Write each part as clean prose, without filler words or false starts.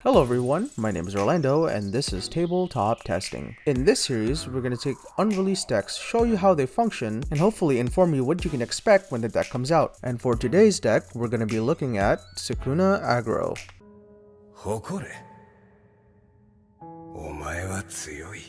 Hello everyone, my name is Orlando and this is Tabletop Testing. In this series, we're going to take unreleased decks, show you how they function, and hopefully inform you what you can expect when the deck comes out. And for today's deck, we're going to be looking at Sukuna Aggro. 誇れ。お前は強い。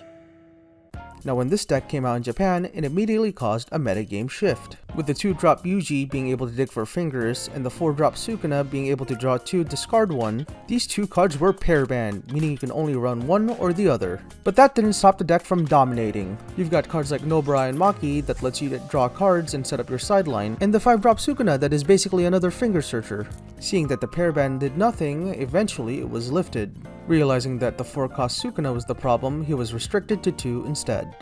Now when this deck came out in Japan, it immediately caused a metagame shift, with the 2-drop Yuji being able to dig for fingers and the 4-drop Sukuna being able to draw 2, discard 1. These two cards were pair banned, meaning you can only run one or the other. But that didn't stop the deck from dominating. You've got cards like Nobara and Maki that lets you draw cards and set up your sideline, and the 5-drop Sukuna that is basically another finger searcher. Seeing that the pair ban did nothing, eventually it was lifted. Realizing that the 4-cost Sukuna was the problem, he was restricted to 2 instead.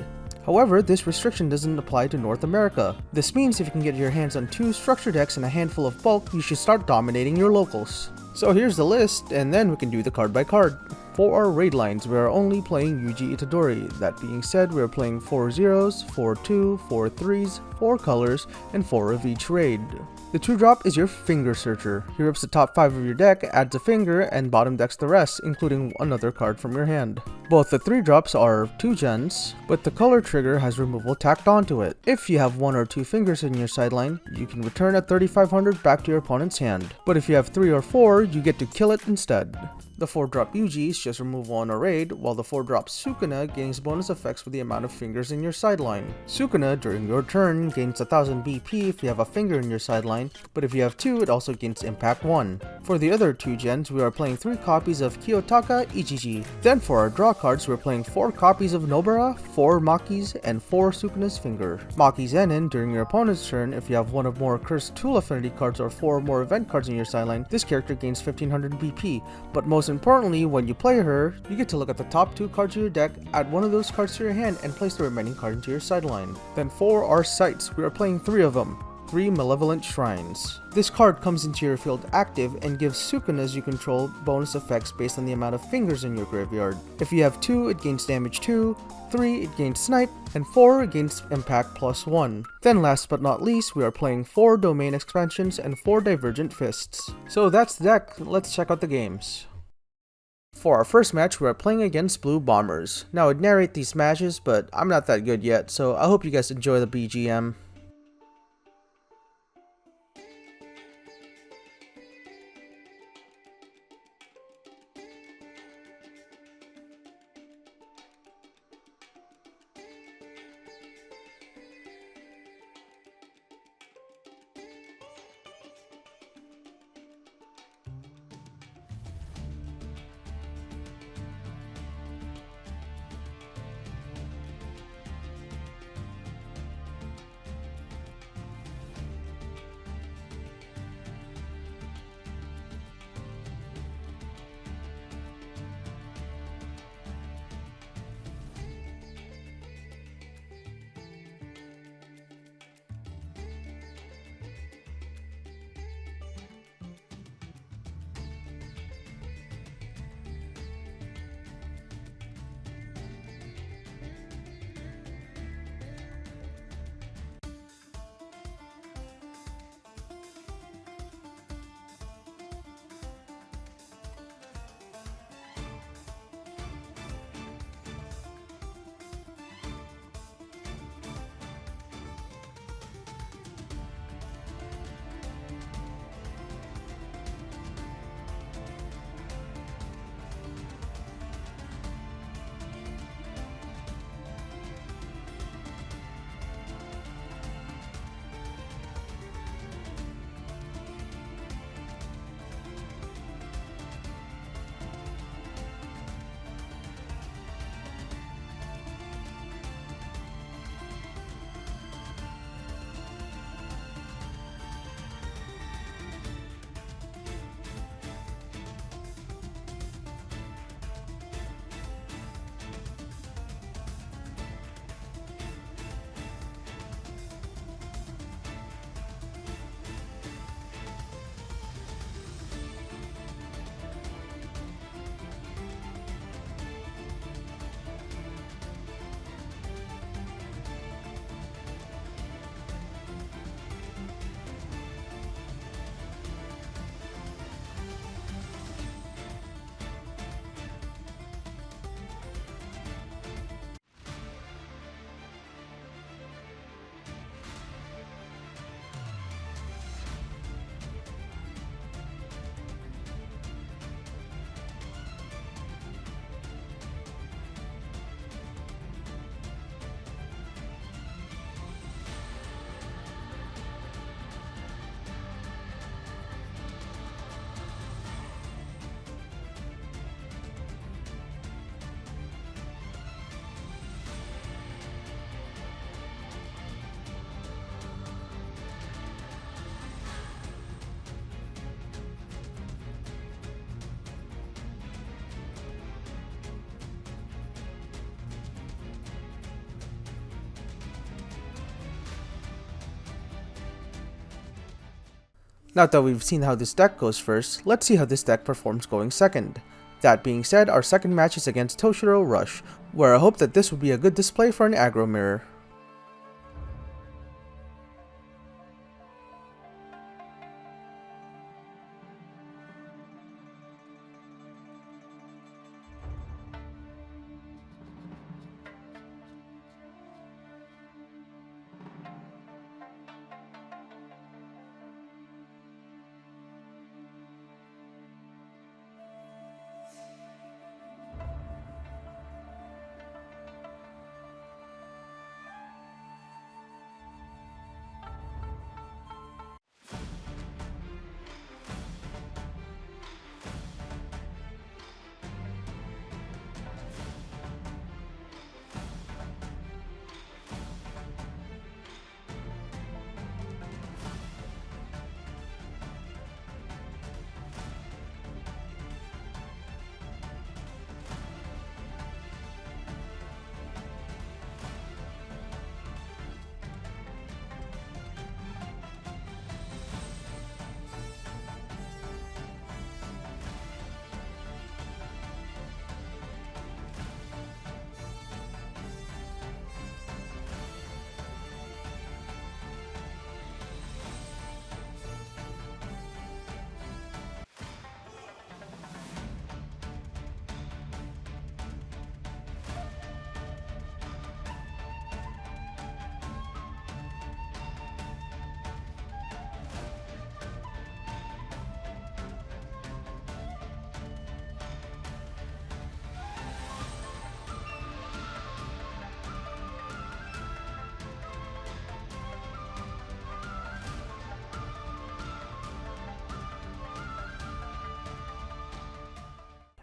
However, this restriction doesn't apply to North America. This means if you can get your hands on 2 structure decks and a handful of bulk, you should start dominating your locals. So here's the list, and then we can do the card by card. For our raid lines, we are only playing Yuji Itadori. That being said, we are playing 4 zeros, 4 2, 4 3s, 4 colors, and 4 of each raid. The 2-drop is your finger searcher. He rips the top 5 of your deck, adds a finger, and bottom decks the rest, including another card from your hand. Both the 3-drops are 2 gens, but the color trigger has removal tacked onto it. If you have 1 or 2 fingers in your sideline, you can return a 3500 back to your opponent's hand. But if you have 3 or 4, you get to kill it instead. The 4-drop Yuji is just removal on a raid, while the 4-drop Sukuna gains bonus effects with the amount of fingers in your sideline. Sukuna, during your turn, gains 1000 BP if you have a finger in your sideline, but if you have 2, it also gains impact 1. For the other 2 gens, we are playing 3 copies of Kiyotaka Ichiji. Then for our draw cards, we're playing 4 copies of Nobara, 4 Makis, and 4 Sukuna's Finger. Maki's Zenin, during your opponent's turn, if you have 1 or more Cursed Tool Affinity cards or 4 or more event cards in your sideline, this character gains 1500 BP, but most importantly, when you play her, you get to look at the top 2 cards of your deck, add 1 of those cards to your hand, and place the remaining card into your sideline. Then for our sites, we are playing 3 of them. 3 Malevolent Shrines. This card comes into your field active and gives Sukunas you control bonus effects based on the amount of fingers in your graveyard. If you have 2, it gains damage 2, 3, it gains snipe, and 4, it gains impact +1. Then last but not least, we are playing 4 domain expansions and 4 Divergent Fists. So that's the deck, let's check out the games. For our first match, we are playing against Blue Bombers. Now I'd narrate these matches, but I'm not that good yet, so I hope you guys enjoy the BGM. Now that we've seen how this deck goes first, let's see how this deck performs going second. That being said, our second match is against Toshiro Rush, where I hope that this would be a good display for an aggro mirror.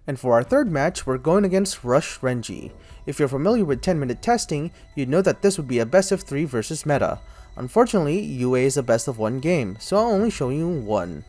And for our third match, we're going against Rush Renji. If you're familiar with 10-minute testing, you'd know that this would be a best of 3 versus meta. Unfortunately, UA is a best of 1 game, so I'll only show you one.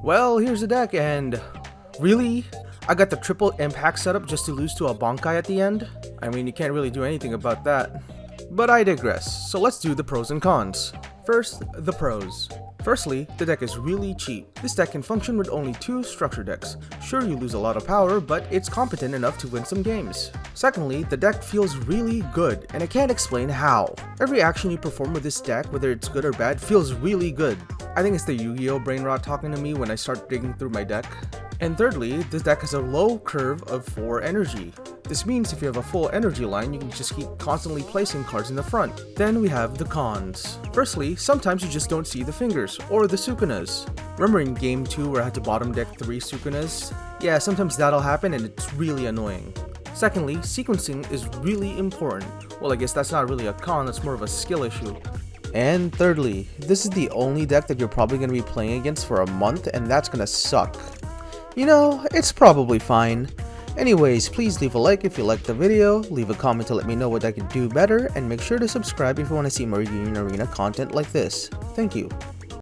Well, here's the deck, and really? I got the triple impact setup just to lose to a Bonkai at the end? I mean, you can't really do anything about that. But I digress, so let's do the pros and cons. First, the pros. Firstly, the deck is really cheap. This deck can function with only 2 structure decks. Sure, you lose a lot of power, but it's competent enough to win some games. Secondly, the deck feels really good, and I can't explain how. Every action you perform with this deck, whether it's good or bad, feels really good. I think it's the Yu-Gi-Oh brain rot talking to me when I start digging through my deck. And thirdly, this deck has a low curve of 4 energy. This means if you have a full energy line, you can just keep constantly placing cards in the front. Then we have the cons. Firstly, sometimes you just don't see the fingers, or the Sukunas. Remember in game 2 where I had to bottom deck 3 Sukunas? Yeah, sometimes that'll happen and it's really annoying. Secondly, sequencing is really important. Well, I guess that's not really a con, that's more of a skill issue. And thirdly, this is the only deck that you're probably going to be playing against for a month, and that's going to suck. You know, it's probably fine. Anyways, please leave a like if you liked the video, leave a comment to let me know what I can do better, and make sure to subscribe if you want to see more Union Arena content like this. Thank you.